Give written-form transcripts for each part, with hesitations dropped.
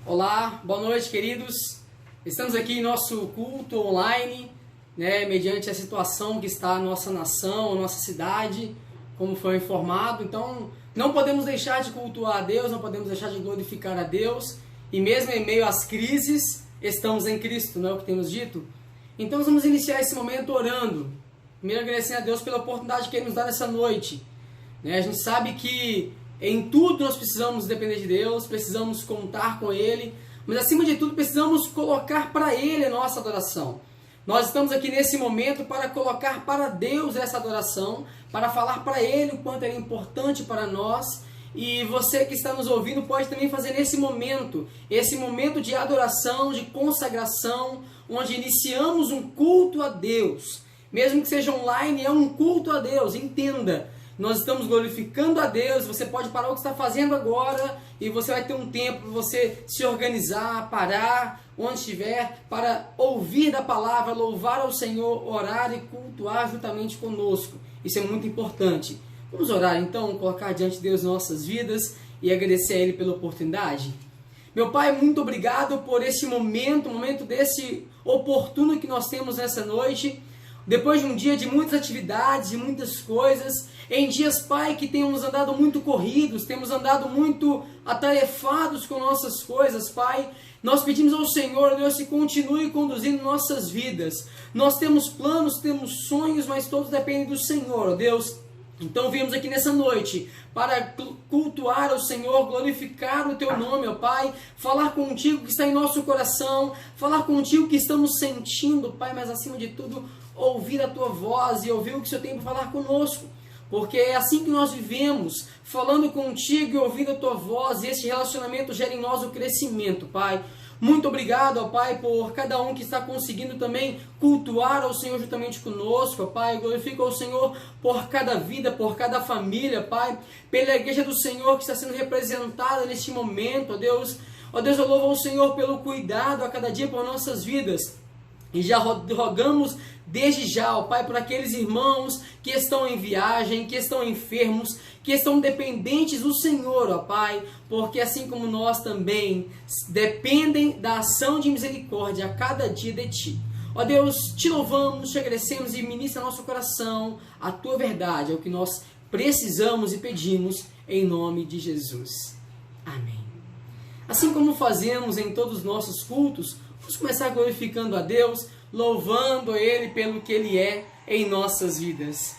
Olá, boa noite, queridos. Estamos aqui em nosso culto online, mediante a situação que está a nossa nação, a nossa cidade, como foi informado. Então, não podemos deixar de cultuar a Deus, não podemos deixar de glorificar a Deus. E mesmo em meio às crises, estamos em Cristo, não é o que temos dito? Então, nós vamos iniciar esse momento orando. Primeiro, agradecendo a Deus pela oportunidade que Ele nos dá nessa noite. A gente sabe que em tudo nós precisamos depender de Deus, precisamos contar com Ele, mas acima de tudo precisamos colocar para Ele a nossa adoração. Nós estamos aqui nesse momento para colocar para Deus essa adoração, para falar para Ele o quanto Ele é importante para nós. E você que está nos ouvindo pode também fazer esse momento de adoração, de consagração, onde iniciamos um culto a Deus. Mesmo que seja online, é um culto a Deus, entenda. Nós estamos glorificando a Deus. Você pode parar o que está fazendo agora e você vai ter um tempo para você se organizar, parar onde estiver, para ouvir da palavra, louvar ao Senhor, orar e cultuar juntamente conosco. Isso é muito importante. Vamos orar então, colocar diante de Deus nossas vidas e agradecer a Ele pela oportunidade. Meu Pai, muito obrigado por esse momento desse oportuno que nós temos nessa noite. Depois de um dia de muitas atividades, de muitas coisas, em dias, Pai, que temos andado muito corridos, temos andado muito atarefados com nossas coisas, Pai, nós pedimos ao Senhor, Deus, que continue conduzindo nossas vidas. Nós temos planos, temos sonhos, mas todos dependem do Senhor, Deus. Então viemos aqui nessa noite para cultuar ao Senhor, glorificar o Teu nome, ó Pai, falar contigo que está em nosso coração, falar contigo que estamos sentindo, Pai, mas acima de tudo, ouvir a Tua voz e ouvir o que o Senhor tem para falar conosco. Porque é assim que nós vivemos, falando contigo e ouvindo a Tua voz, e esse relacionamento gera em nós o crescimento, Pai. Muito obrigado, ó Pai, por cada um que está conseguindo também cultuar ao Senhor juntamente conosco, ó Pai. Glorifico ao Senhor por cada vida, por cada família, Pai. Pela igreja do Senhor que está sendo representada neste momento, ó Deus. Ó Deus, eu louvo ao Senhor pelo cuidado a cada dia por nossas vidas. E já rogamos desde já, ó Pai, por aqueles irmãos que estão em viagem, que estão enfermos, que estão dependentes do Senhor, ó Pai, porque assim como nós também dependem da ação de misericórdia a cada dia de Ti. Ó Deus, Te louvamos, Te agradecemos e ministra nosso coração a Tua verdade, é o que nós precisamos e pedimos em nome de Jesus. Amém. Assim como fazemos em todos os nossos cultos, vamos começar glorificando a Deus, louvando a Ele pelo que Ele é em nossas vidas.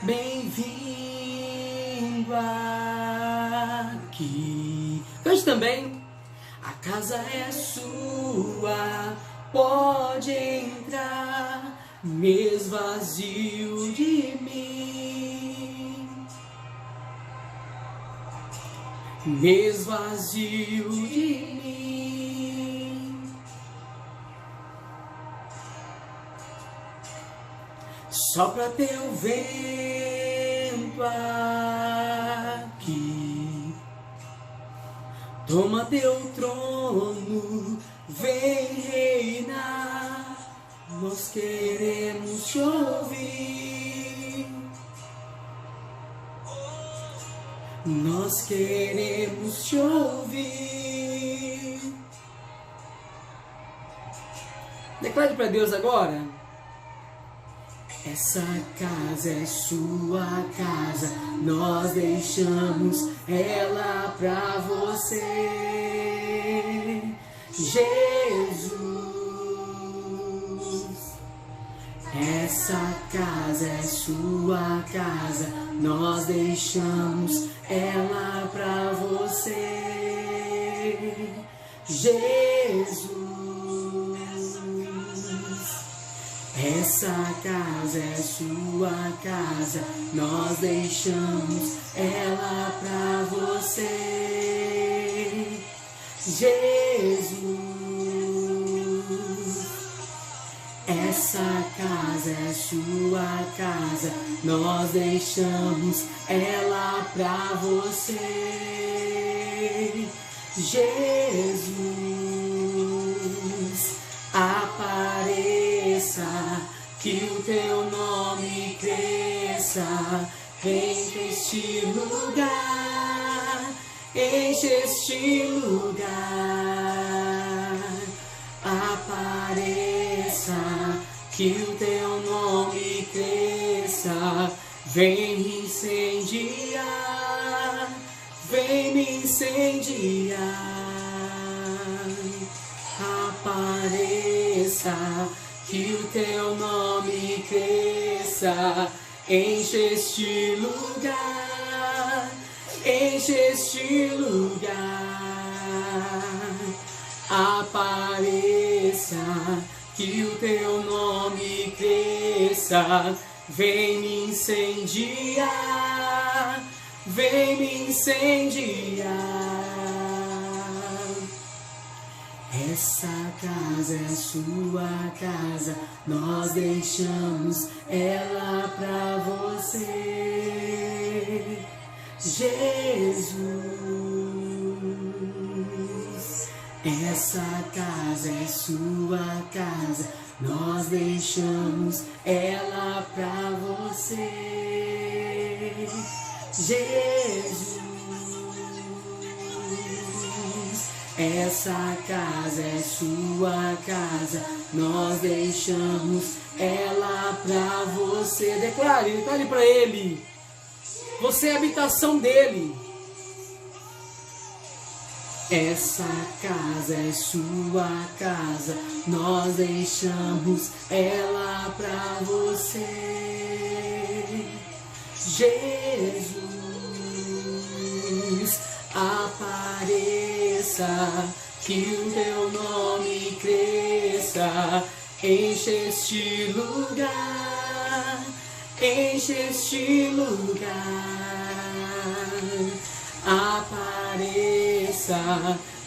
Bem-vindo aqui. Cante também. A casa é sua, pode entrar, me esvazio de mim, me esvazio de mim. Sopra teu vento aqui, toma teu trono, vem reinar. Nós queremos Te ouvir, nós queremos Te ouvir. Declare para Deus agora. Essa casa é sua casa, nós deixamos ela pra você, Jesus. Essa casa é sua casa, nós deixamos ela pra você, Jesus. Essa casa é sua casa, nós deixamos ela pra você, Jesus. Essa casa é sua casa, nós deixamos ela pra você, Jesus. enche este lugar, enche este lugar. Apareça, que o teu nome cresça, vem me incendiar, vem me incendiar. Apareça, que o teu nome cresça, enche este lugar, enche este lugar. Apareça, que o teu nome cresça, vem me incendiar, vem me incendiar. Essa casa é sua casa, nós deixamos ela pra você, Jesus. Essa casa é sua casa, nós deixamos ela pra você, Jesus. Essa casa é sua casa, nós deixamos ela pra você. Declare pra ele. Você é a habitação dele. Essa casa é sua casa, nós deixamos ela pra você, Jesus. Apareça, que o teu nome cresça, enche este lugar, enche este lugar. Apareça,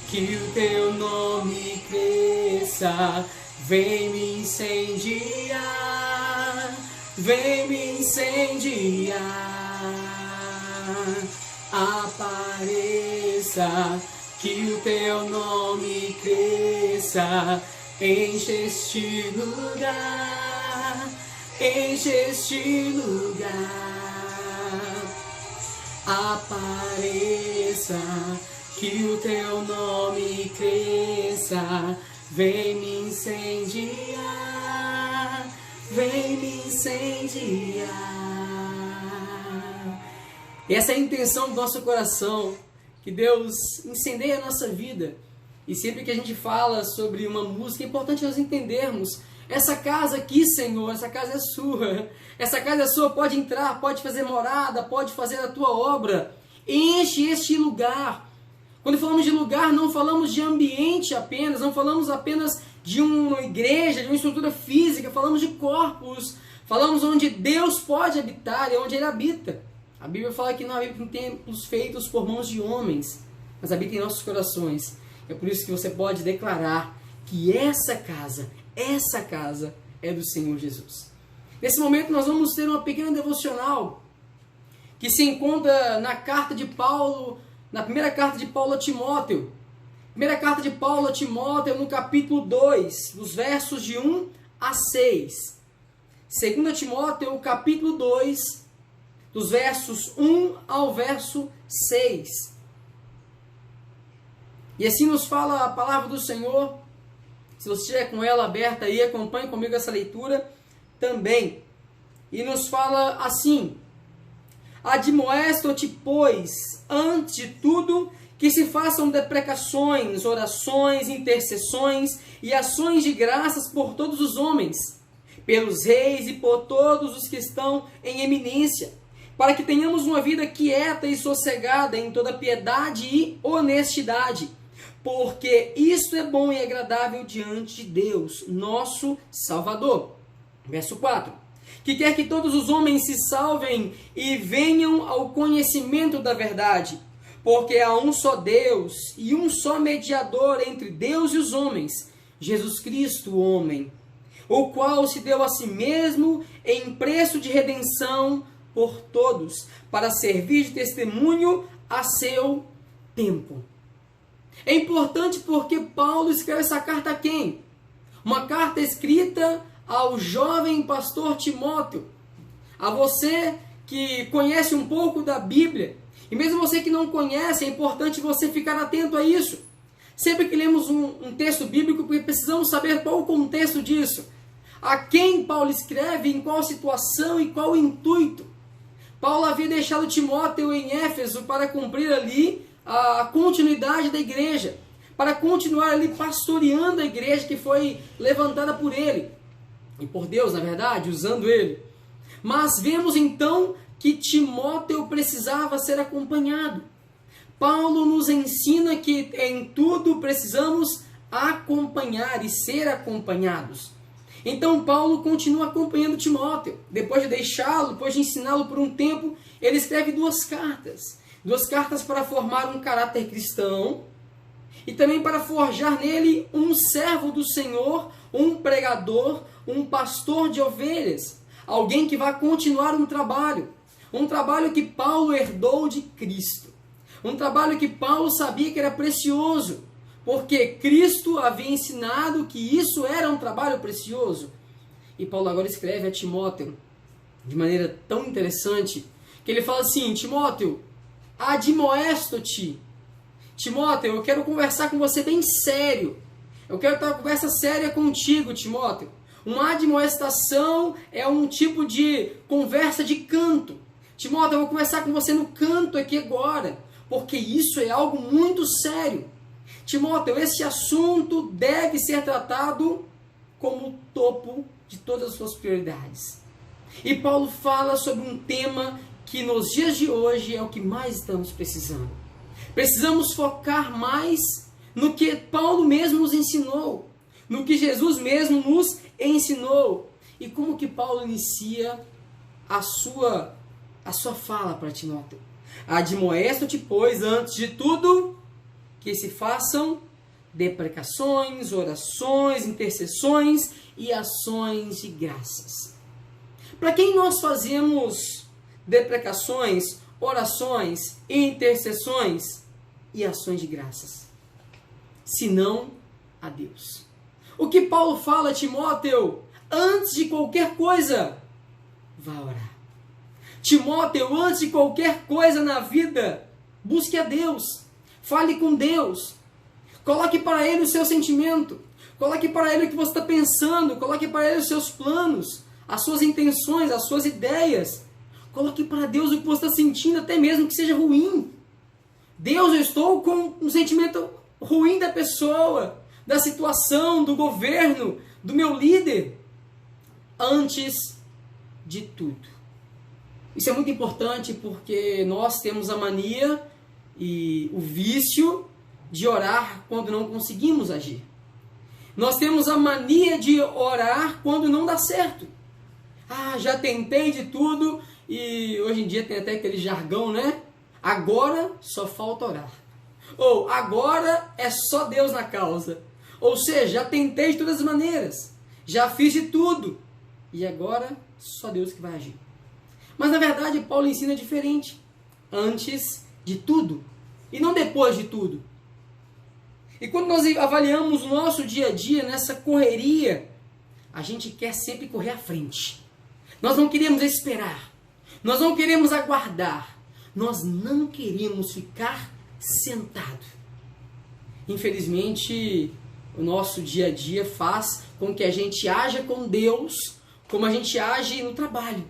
que o teu nome cresça, vem me incendiar, vem me incendiar. Apareça, que o teu nome cresça, enche este lugar, enche este lugar. Apareça, que o teu nome cresça, vem me incendiar, vem me incendiar. Essa é a intenção do nosso coração, que Deus incendeie a nossa vida. E sempre que a gente fala sobre uma música, é importante nós entendermos: essa casa aqui, Senhor, essa casa é sua. Essa casa é sua, pode entrar, pode fazer morada, pode fazer a tua obra. Enche este lugar. Quando falamos de lugar, não falamos de ambiente apenas, não falamos apenas de uma igreja, de uma estrutura física, falamos de corpos. Falamos onde Deus pode habitar e onde Ele habita. A Bíblia fala que não habita em templos feitos por mãos de homens, mas habita em nossos corações. É por isso que você pode declarar que essa casa é do Senhor Jesus. Nesse momento nós vamos ter uma pequena devocional que se encontra na carta de Paulo, na primeira carta de Paulo a Timóteo. Primeira carta de Paulo a Timóteo, no capítulo 2, dos versos de 1 a 6. 2 Timóteo, capítulo 2, dos versos 1 ao verso 6. E assim nos fala a palavra do Senhor. Se você estiver com ela aberta aí, acompanhe comigo essa leitura também. E nos fala assim: admoesto-te, pois, antes de tudo, que se façam deprecações, orações, intercessões e ações de graças por todos os homens, pelos reis e por todos os que estão em eminência, para que tenhamos uma vida quieta e sossegada em toda piedade e honestidade, porque isto é bom e agradável diante de Deus, nosso Salvador. Verso 4. Que quer que todos os homens se salvem e venham ao conhecimento da verdade, porque há um só Deus e um só mediador entre Deus e os homens, Jesus Cristo, o homem, o qual se deu a si mesmo em preço de redenção por todos, para servir de testemunho a seu tempo. É importante porque Paulo escreve essa carta a quem? Uma carta escrita ao jovem pastor Timóteo, a você que conhece um pouco da Bíblia, e mesmo você que não conhece, é importante você ficar atento a isso. Sempre que lemos um texto bíblico, precisamos saber qual o contexto disso. A quem Paulo escreve, em qual situação e qual o intuito. Paulo havia deixado Timóteo em Éfeso para cumprir ali a continuidade da igreja, para continuar ali pastoreando a igreja que foi levantada por ele, e por Deus, na verdade, usando ele. Mas vemos então que Timóteo precisava ser acompanhado. Paulo nos ensina que em tudo precisamos acompanhar e ser acompanhados. Então Paulo continua acompanhando Timóteo. Depois de deixá-lo, depois de ensiná-lo por um tempo, ele escreve 2 cartas. 2 cartas para formar um caráter cristão e também para forjar nele um servo do Senhor, um pregador, um pastor de ovelhas. Alguém que vai continuar um trabalho que Paulo herdou de Cristo. Um trabalho que Paulo sabia que era precioso, porque Cristo havia ensinado que isso era um trabalho precioso. E Paulo agora escreve a Timóteo de maneira tão interessante, que ele fala assim: Timóteo, admoesto-te. Timóteo, eu quero conversar com você bem sério. Eu quero ter uma conversa séria contigo, Timóteo. Uma admoestação é um tipo de conversa de canto. Timóteo, eu vou conversar com você no canto aqui agora, porque isso é algo muito sério. Timóteo, esse assunto deve ser tratado como o topo de todas as suas prioridades. E Paulo fala sobre um tema que nos dias de hoje é o que mais estamos precisando. Precisamos focar mais no que Paulo mesmo nos ensinou, no que Jesus mesmo nos ensinou. E como que Paulo inicia a sua fala para Timóteo? Admoesto-te, pois, antes de tudo, que se façam deprecações, orações, intercessões e ações de graças. Para quem nós fazemos deprecações, orações, intercessões e ações de graças? Senão a Deus. O que Paulo fala a Timóteo? Antes de qualquer coisa, vá orar. Timóteo, antes de qualquer coisa na vida, busque a Deus. Fale com Deus. Coloque para Ele o seu sentimento. Coloque para Ele o que você está pensando. Coloque para Ele os seus planos, as suas intenções, as suas ideias. Coloque para Deus o que você está sentindo, até mesmo que seja ruim. Deus, eu estou com um sentimento ruim da pessoa, da situação, do governo, do meu líder. Antes de tudo. Isso é muito importante porque nós temos a mania e o vício de orar quando não conseguimos agir. Nós temos a mania de orar quando não dá certo. Já tentei de tudo e hoje em dia tem até aquele jargão, né? Agora só falta orar. Ou agora é só Deus na causa. Ou seja, já tentei de todas as maneiras. Já fiz de tudo. E agora só Deus que vai agir. Mas na verdade Paulo ensina diferente. Antes de tudo. E não depois de tudo. E quando nós avaliamos o nosso dia a dia nessa correria, a gente quer sempre correr à frente. Nós não queremos esperar. Nós não queremos aguardar. Nós não queremos ficar sentado. Infelizmente, o nosso dia a dia faz com que a gente haja com Deus como a gente age no trabalho.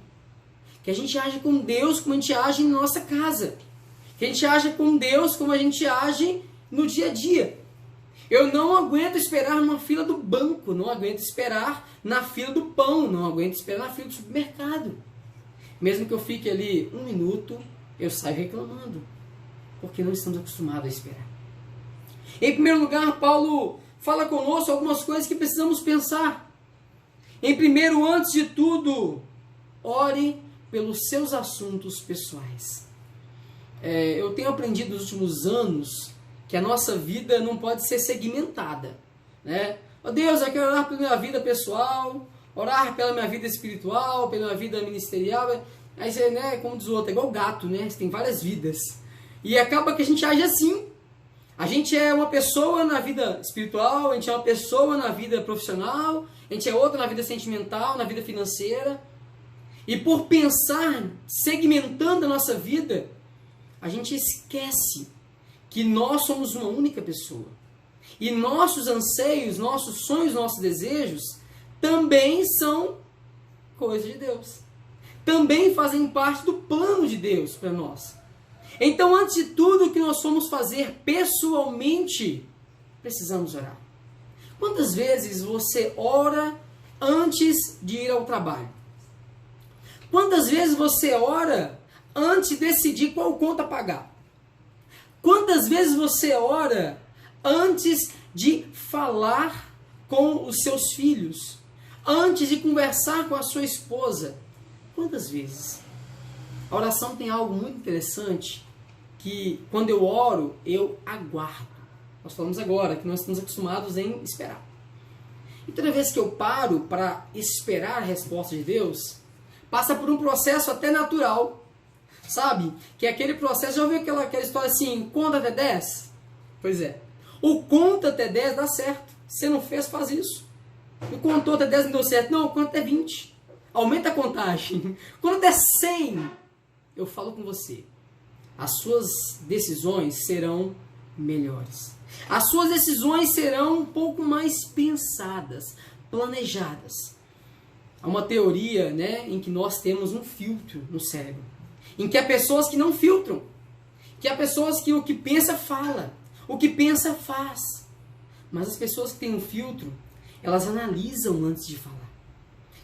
Que a gente age com Deus como a gente age em nossa casa. Que a gente age com Deus como a gente age no dia a dia. Eu não aguento esperar numa fila do banco, não aguento esperar na fila do pão, não aguento esperar na fila do supermercado. Mesmo que eu fique ali 1 minuto, eu saio reclamando, porque não estamos acostumados a esperar. Em primeiro lugar, Paulo fala conosco algumas coisas que precisamos pensar. Em primeiro, antes de tudo, ore pelos seus assuntos pessoais. Eu tenho aprendido nos últimos anos que a nossa vida não pode ser segmentada, né? Oh Deus, eu quero orar pela minha vida pessoal, orar pela minha vida espiritual, pela minha vida ministerial. Aí você, né, como diz o outro, é igual gato, né? Você tem várias vidas. E acaba que a gente age assim. A gente é uma pessoa na vida espiritual, a gente é uma pessoa na vida profissional, a gente é outra na vida sentimental, na vida financeira. E por pensar, segmentando a nossa vida, a gente esquece que nós somos uma única pessoa. E nossos anseios, nossos sonhos, nossos desejos também são coisa de Deus. Também fazem parte do plano de Deus para nós. Então, antes de tudo que nós formos fazer pessoalmente, precisamos orar. Quantas vezes você ora antes de ir ao trabalho? Quantas vezes você ora antes de decidir qual conta pagar? Quantas vezes você ora antes de falar com os seus filhos? Antes de conversar com a sua esposa? Quantas vezes? A oração tem algo muito interessante, que quando eu oro, eu aguardo. Nós falamos agora que nós estamos acostumados em esperar. E toda vez que eu paro para esperar a resposta de Deus, passa por um processo até natural, sabe? Que é aquele processo, já ouviu aquela história assim, conta até 10? Pois é. O conta até 10 dá certo. Você não fez, faz isso. E contou até 10 não deu certo. Não, conta até 20. Aumenta a contagem. Quando der 100, eu falo com você. As suas decisões serão melhores. As suas decisões serão um pouco mais pensadas, planejadas. Há uma teoria, né, em que nós temos um filtro no cérebro. Em que há pessoas que não filtram. Que há pessoas que o que pensa, fala. O que pensa, faz. Mas as pessoas que têm um filtro, elas analisam antes de falar.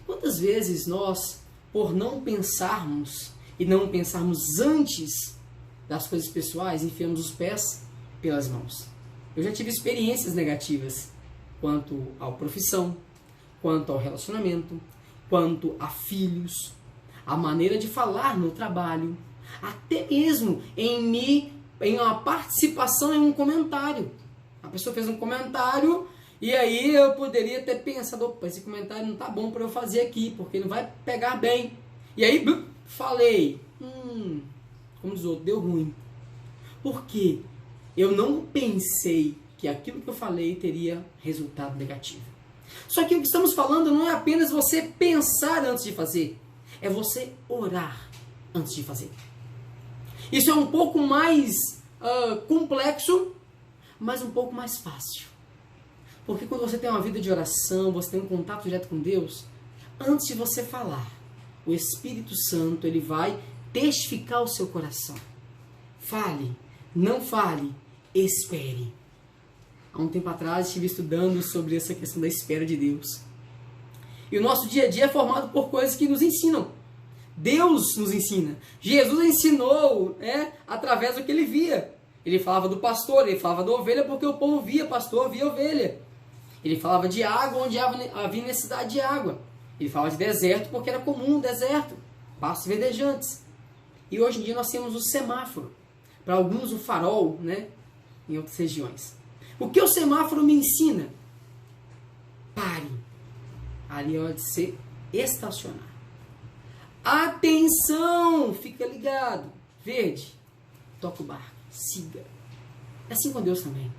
Quantas vezes nós, por não pensarmos e não pensarmos antes das coisas pessoais, enfiamos os pés pelas mãos? Eu já tive experiências negativas quanto à profissão, quanto ao relacionamento, quanto a filhos, a maneira de falar no trabalho, até mesmo em uma participação em um comentário. A pessoa fez um comentário e aí eu poderia ter pensado, opa, esse comentário não está bom para eu fazer aqui, porque não vai pegar bem. E aí falei, como diz o outro, deu ruim. Por quê? Eu não pensei que aquilo que eu falei teria resultado negativo. Só que o que estamos falando não é apenas você pensar antes de fazer, é você orar antes de fazer. Isso é um pouco mais complexo, mas um pouco mais fácil. Porque quando você tem uma vida de oração, você tem um contato direto com Deus, antes de você falar, o Espírito Santo ele vai testificar o seu coração. Fale, não fale, espere. Há um tempo atrás estive estudando sobre essa questão da espera de Deus. E o nosso dia a dia é formado por coisas que nos ensinam. Deus nos ensina. Jesus ensinou através do que ele via. Ele falava do pastor, ele falava da ovelha porque o povo via pastor, via ovelha. Ele falava de água onde havia necessidade de água. Ele falava de deserto porque era comum o deserto, pastos verdejantes. E hoje em dia nós temos o semáforo. Para alguns o farol, né, em outras regiões. O que o semáforo me ensina? Pare. Ali é hora de se estacionar. Atenção! Fica ligado. Verde. Toca o barco. Siga. É assim com Deus também.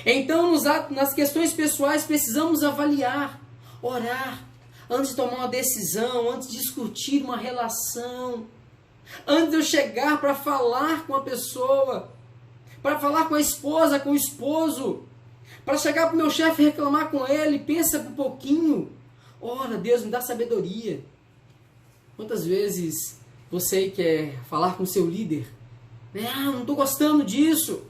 Então, nas questões pessoais, precisamos avaliar, orar, antes de tomar uma decisão, antes de discutir uma relação, antes de eu chegar para falar com a pessoa, para falar com a esposa, com o esposo, para chegar para o meu chefe e reclamar com ele, pensa um pouquinho. Ora, Deus, me dá sabedoria. Quantas vezes você quer falar com o seu líder? Não estou gostando disso.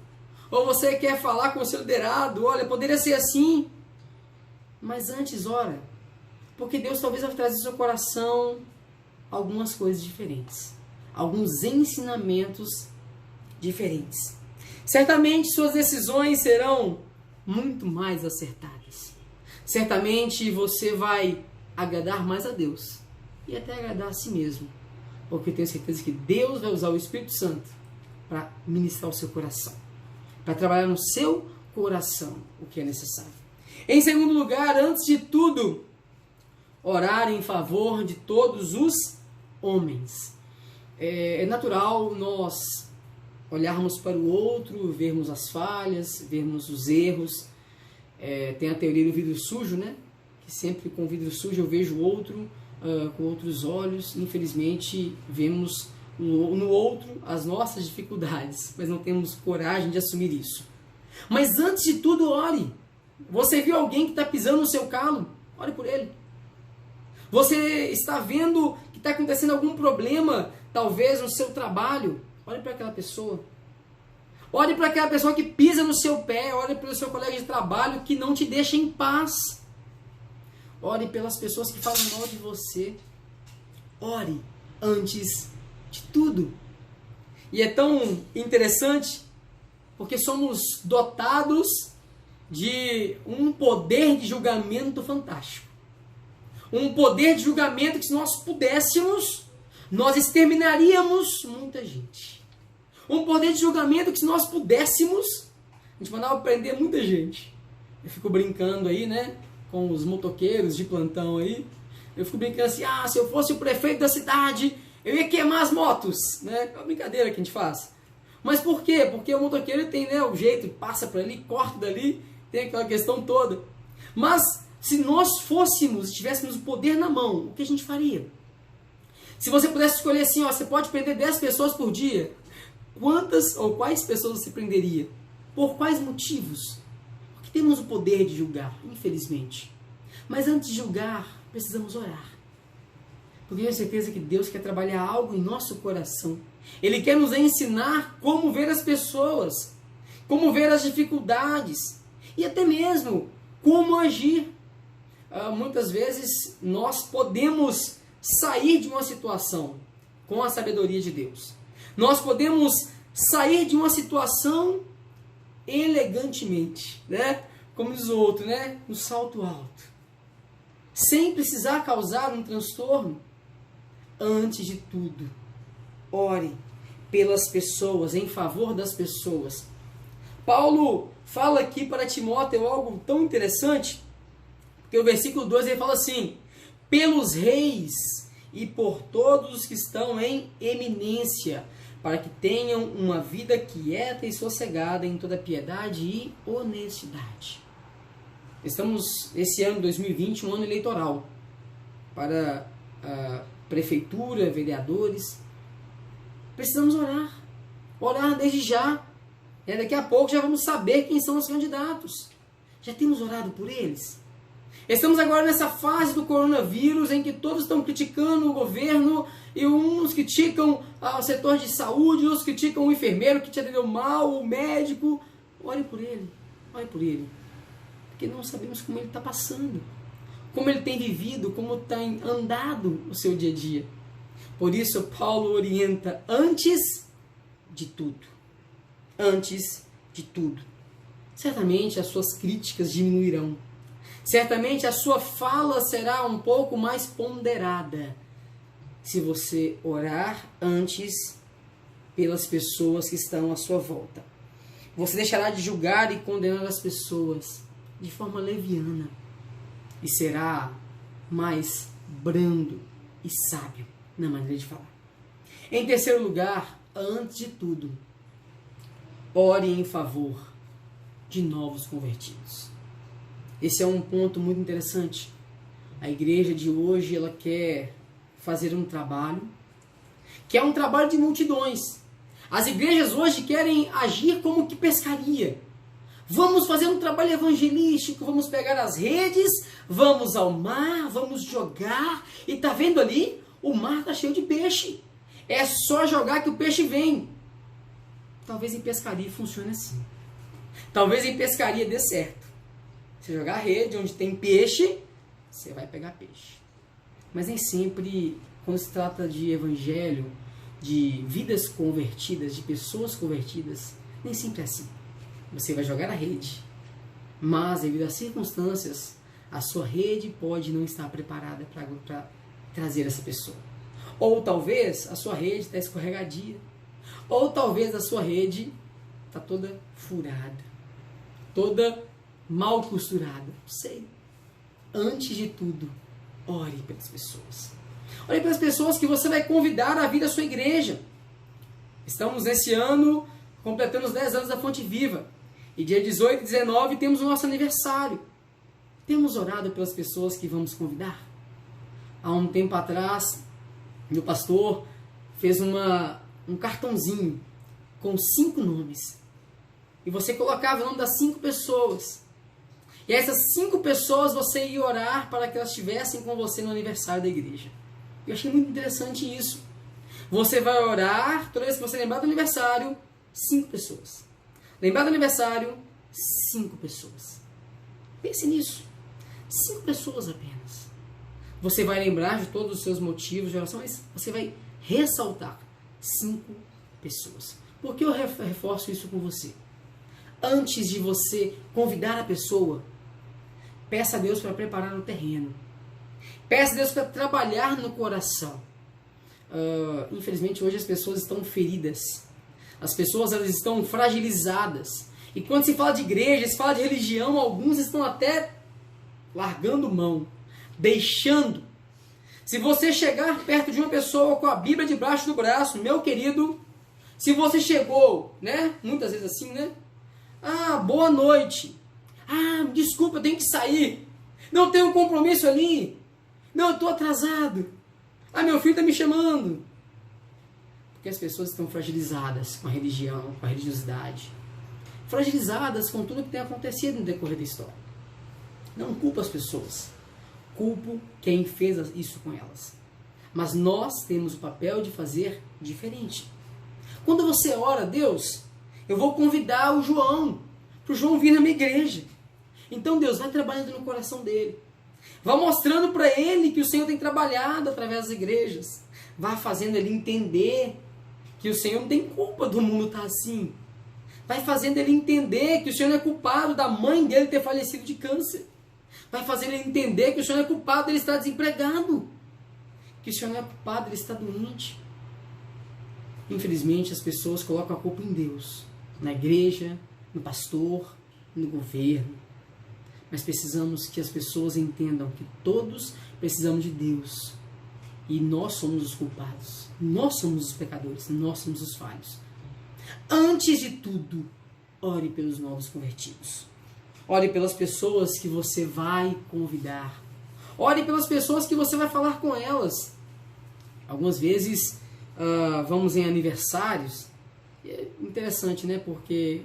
Ou você quer falar com o seu liderado, olha, poderia ser assim. Mas antes, ora, porque Deus talvez vai trazer ao seu coração algumas coisas diferentes. Alguns ensinamentos diferentes. Certamente suas decisões serão muito mais acertadas. Certamente você vai agradar mais a Deus e até agradar a si mesmo. Porque eu tenho certeza que Deus vai usar o Espírito Santo para ministrar o seu coração. Para trabalhar no seu coração o que é necessário. Em segundo lugar, antes de tudo, orar em favor de todos os homens. É natural nós olharmos para o outro, vermos as falhas, vermos os erros. Tem a teoria do vidro sujo, né? Que sempre com o vidro sujo eu vejo o outro com outros olhos. Infelizmente, vemos no outro as nossas dificuldades, mas não temos coragem de assumir isso. Mas antes de tudo, ore. Você viu alguém que está pisando no seu calo? Ore por ele. Você está vendo que está acontecendo algum problema, talvez no seu trabalho? Ore para aquela pessoa. Ore para aquela pessoa que pisa no seu pé. Ore pelo seu colega de trabalho que não te deixa em paz. Ore pelas pessoas que falam mal de você. Ore antes de tudo. E é tão interessante porque somos dotados de um poder de julgamento fantástico. Um poder de julgamento que, se nós pudéssemos, nós exterminaríamos muita gente. Um poder de julgamento que, se nós pudéssemos, a gente mandava prender muita gente. Eu fico brincando aí, né, com os motoqueiros de plantão aí. Eu fico brincando assim, se eu fosse o prefeito da cidade, eu ia queimar as motos, né? É uma brincadeira que a gente faz. Mas por quê? Porque o motoqueiro tem, né, o jeito, passa por ali, corta dali, tem aquela questão toda. Mas se nós tivéssemos o poder na mão, o que a gente faria? Se você pudesse escolher assim, você pode prender 10 pessoas por dia, quantas ou quais pessoas você prenderia? Por quais motivos? Porque temos o poder de julgar, infelizmente. Mas antes de julgar, precisamos orar. Porque eu tenho certeza que Deus quer trabalhar algo em nosso coração. Ele quer nos ensinar como ver as pessoas, como ver as dificuldades e até mesmo como agir. Muitas vezes nós podemos sair de uma situação com a sabedoria de Deus. Nós podemos sair de uma situação elegantemente, né? Como diz o outro, né? No salto alto. Sem precisar causar um transtorno. Antes de tudo, ore pelas pessoas, em favor das pessoas. Paulo fala aqui para Timóteo algo tão interessante, porque o versículo 2 ele fala assim: pelos reis e por todos os que estão em eminência, para que tenham uma vida quieta e sossegada em toda piedade e honestidade. Estamos, esse ano 2020, um ano eleitoral para a prefeitura, vereadores. Precisamos orar. Orar desde já. Daqui a pouco já vamos saber quem são os candidatos. Já temos orado por eles? Estamos agora nessa fase do coronavírus em que todos estão criticando o governo e uns criticam o setor de saúde, outros criticam o enfermeiro que te atendeu mal, o médico. Ore por ele. Ore por ele. Porque não sabemos como ele está passando. Como ele tem vivido, como tem andado o seu dia a dia. Por isso, Paulo orienta antes de tudo. Antes de tudo. Certamente as suas críticas diminuirão. Certamente a sua fala será um pouco mais ponderada. Se você orar antes pelas pessoas que estão à sua volta. Você deixará de julgar e condenar as pessoas de forma leviana. E será mais brando e sábio na maneira de falar. Em terceiro lugar, antes de tudo, ore em favor de novos convertidos. Esse é um ponto muito interessante. A igreja de hoje, ela quer fazer um trabalho, que é um trabalho de multidões. As igrejas hoje querem agir como que pescaria. Vamos fazer um trabalho evangelístico, vamos pegar as redes, vamos ao mar, vamos jogar. E tá vendo ali? O mar está cheio de peixe. É só jogar que o peixe vem. Talvez em pescaria funcione assim. Talvez em pescaria dê certo. Você jogar a rede onde tem peixe, você vai pegar peixe. Mas nem sempre, quando se trata de evangelho, de vidas convertidas, de pessoas convertidas, nem sempre é assim. Você vai jogar a rede, mas devido às circunstâncias, a sua rede pode não estar preparada para trazer essa pessoa. Ou talvez a sua rede está escorregadia. Ou talvez a sua rede está toda furada, toda mal costurada. Não sei. Antes de tudo, ore pelas pessoas. Ore pelas pessoas que você vai convidar a vir à sua igreja. Estamos nesse ano completando os 10 anos da Fonte Viva. E dia 18 e 19 temos o nosso aniversário. Temos orado pelas pessoas que vamos convidar? há um tempo atrás, meu pastor fez um cartãozinho com 5 nomes. E você colocava o nome das 5 pessoas. E essas 5 pessoas você ia orar para que elas estivessem com você no aniversário da igreja. Eu achei muito interessante isso. Você vai orar, toda vez que você lembrar do aniversário, 5 pessoas. Lembrar do aniversário, 5 pessoas. Pense nisso. 5 pessoas apenas. Você vai lembrar de todos os seus motivos de oração, mas você vai ressaltar 5 pessoas. Por que eu reforço isso com você? Antes de você convidar a pessoa, peça a Deus para preparar o terreno. Peça a Deus para trabalhar no coração. Infelizmente, hoje as pessoas estão feridas. As pessoas elas estão fragilizadas. E quando se fala de igreja, se fala de religião, alguns estão até largando mão, deixando. Se você chegar perto de uma pessoa com a Bíblia debaixo do braço, meu querido, se você chegou, né? Muitas vezes assim, né? Ah, boa noite. Ah, desculpa, eu tenho que sair. Não tenho um compromisso ali. Não, eu estou atrasado. Ah, meu filho está me chamando. Porque as pessoas estão fragilizadas com a religião, com a religiosidade. Fragilizadas com tudo que tem acontecido no decorrer da história. Não culpo as pessoas. Culpo quem fez isso com elas. Mas nós temos o papel de fazer diferente. Quando você ora, Deus, eu vou convidar o João, para o João vir na minha igreja. Então Deus vai trabalhando no coração dele. Vai mostrando para ele que o Senhor tem trabalhado através das igrejas. Vai fazendo ele entender que o Senhor não tem culpa do mundo estar assim. Vai fazendo ele entender que o Senhor não é culpado da mãe dele ter falecido de câncer. Vai fazendo ele entender que o Senhor não é culpado dele estar desempregado. Que o Senhor não é culpado dele estar doente. Infelizmente, as pessoas colocam a culpa em Deus. Na igreja, no pastor, no governo. Mas precisamos que as pessoas entendam que todos precisamos de Deus. E nós somos os culpados. Nós somos os pecadores. Nós somos os falhos. Antes de tudo, ore pelos novos convertidos. Ore pelas pessoas que você vai convidar. Ore pelas pessoas que você vai falar com elas. Algumas vezes vamos em aniversários. É interessante, né? Porque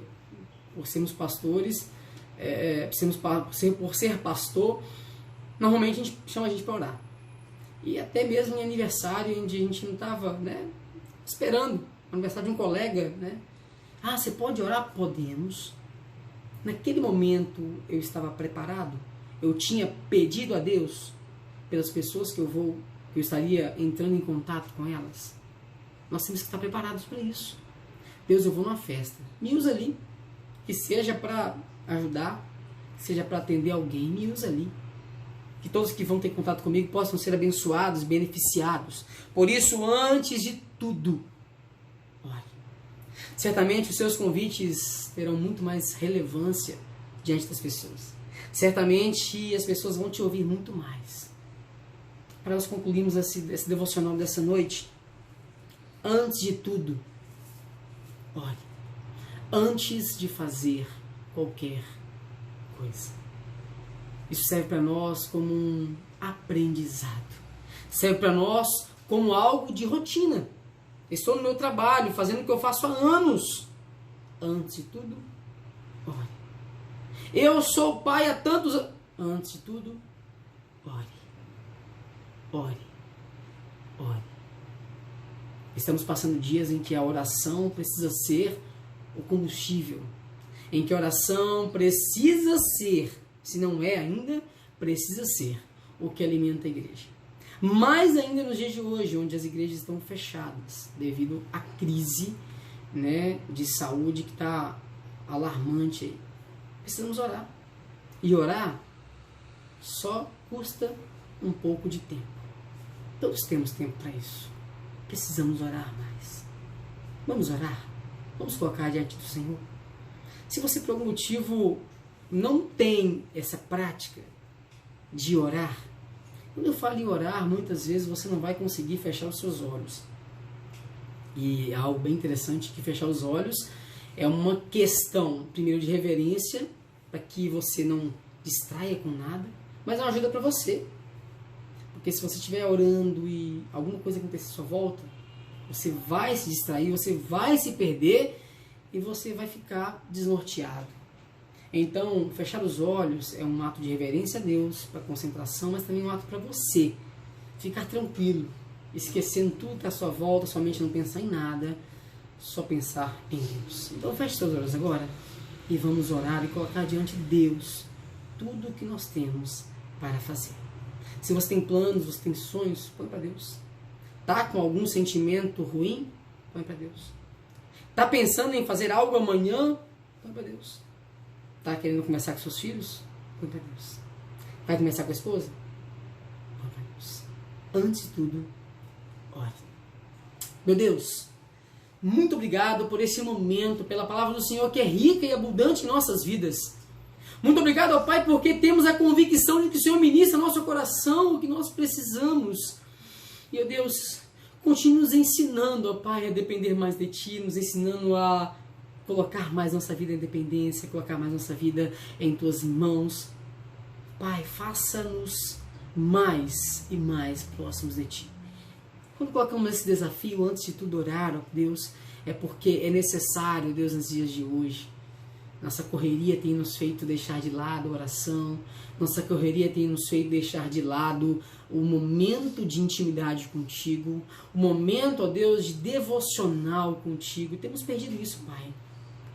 por sermos pastores, por ser pastor, normalmente a gente chama a gente para orar. E até mesmo em aniversário, onde a gente não estava, né, esperando, aniversário de um colega, né? Ah, você pode orar? Podemos. Naquele momento eu estava preparado? Eu tinha pedido a Deus pelas pessoas que eu estaria entrando em contato com elas? Nós temos que estar preparados para isso. Deus, eu vou numa festa. Me usa ali. Que seja para ajudar, que seja para atender alguém, me usa ali. Que todos que vão ter contato comigo possam ser abençoados, beneficiados. Por isso, antes de tudo, ore. Certamente os seus convites terão muito mais relevância diante das pessoas. Certamente as pessoas vão te ouvir muito mais. Para nós concluirmos esse devocional dessa noite, antes de tudo, ore. Antes de fazer qualquer coisa. Isso serve para nós como um aprendizado. Serve para nós como algo de rotina. Estou no meu trabalho, fazendo o que eu faço há anos. Antes de tudo, ore. Eu sou pai há tantos anos. Antes de tudo, ore. Ore. Ore. Estamos passando dias em que a oração precisa ser o combustível. Em que a oração precisa ser, se não é ainda, precisa ser o que alimenta a igreja. Mais ainda nos dias de hoje, onde as igrejas estão fechadas devido à crise, né, de saúde que está alarmante aí. Precisamos orar. E orar só custa um pouco de tempo. Todos temos tempo para isso. Precisamos orar mais. Vamos orar? Vamos colocar diante do Senhor? Se você por algum motivo não tem essa prática de orar, quando eu falo em orar, muitas vezes você não vai conseguir fechar os seus olhos. E algo bem interessante que fechar os olhos é uma questão, primeiro, de reverência, para que você não distraia com nada, mas é uma ajuda para você. Porque se você estiver orando e alguma coisa acontecer à sua volta, você vai se distrair, você vai se perder e você vai ficar desnorteado. Então, fechar os olhos é um ato de reverência a Deus, para concentração, mas também um ato para você ficar tranquilo, esquecendo tudo que está à sua volta, somente não pensar em nada, só pensar em Deus. Então, feche seus olhos agora e vamos orar e colocar diante de Deus tudo o que nós temos para fazer. Se você tem planos, você tem sonhos, põe para Deus. Está com algum sentimento ruim? Põe para Deus. Está pensando em fazer algo amanhã? Põe para Deus. Está querendo conversar com seus filhos? Põe para Deus. Vai conversar com a esposa? Põe para Deus. Antes de tudo, ore. Meu Deus, muito obrigado por esse momento, pela palavra do Senhor que é rica e abundante em nossas vidas. Muito obrigado, ó Pai, porque temos a convicção de que o Senhor ministra no nosso coração o que nós precisamos. E, ó Deus, continue nos ensinando, ó Pai, a depender mais de Ti, nos ensinando a colocar mais nossa vida em dependência, colocar mais nossa vida em Tuas mãos. Pai, faça-nos mais e mais próximos de Ti. Quando colocamos esse desafio, antes de tudo orar, ó Deus, é porque é necessário, Deus, nos dias de hoje. Nossa correria tem nos feito deixar de lado a oração, nossa correria tem nos feito deixar de lado o momento de intimidade contigo, o momento, ó Deus, de devocional contigo. E temos perdido isso, Pai.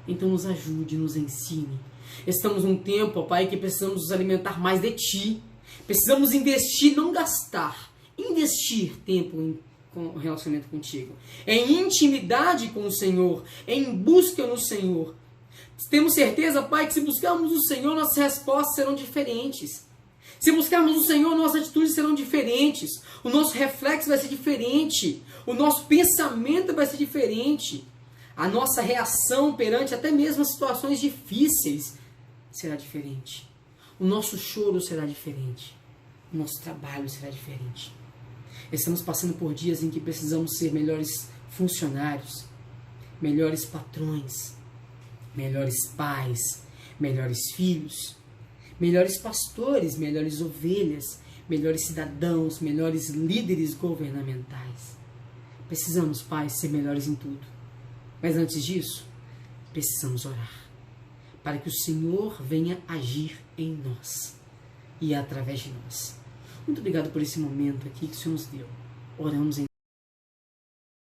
Então nos ajude, nos ensine. Estamos num tempo, ó Pai, que precisamos nos alimentar mais de Ti. Precisamos investir, não gastar. Investir tempo em relacionamento contigo. Em intimidade com o Senhor, em busca no Senhor. Temos certeza, Pai, que se buscarmos o Senhor, nossas respostas serão diferentes. Se buscarmos o Senhor, nossas atitudes serão diferentes. O nosso reflexo vai ser diferente. O nosso pensamento vai ser diferente. A nossa reação perante até mesmo as situações difíceis será diferente. O nosso choro será diferente. O nosso trabalho será diferente. Estamos passando por dias em que precisamos ser melhores funcionários, melhores patrões, melhores pais, melhores filhos, melhores pastores, melhores ovelhas, melhores cidadãos, melhores líderes governamentais. Precisamos, Pai, ser melhores em tudo. Mas antes disso, precisamos orar, para que o Senhor venha agir em nós e através de nós. Muito obrigado por esse momento aqui que o Senhor nos deu. Oramos em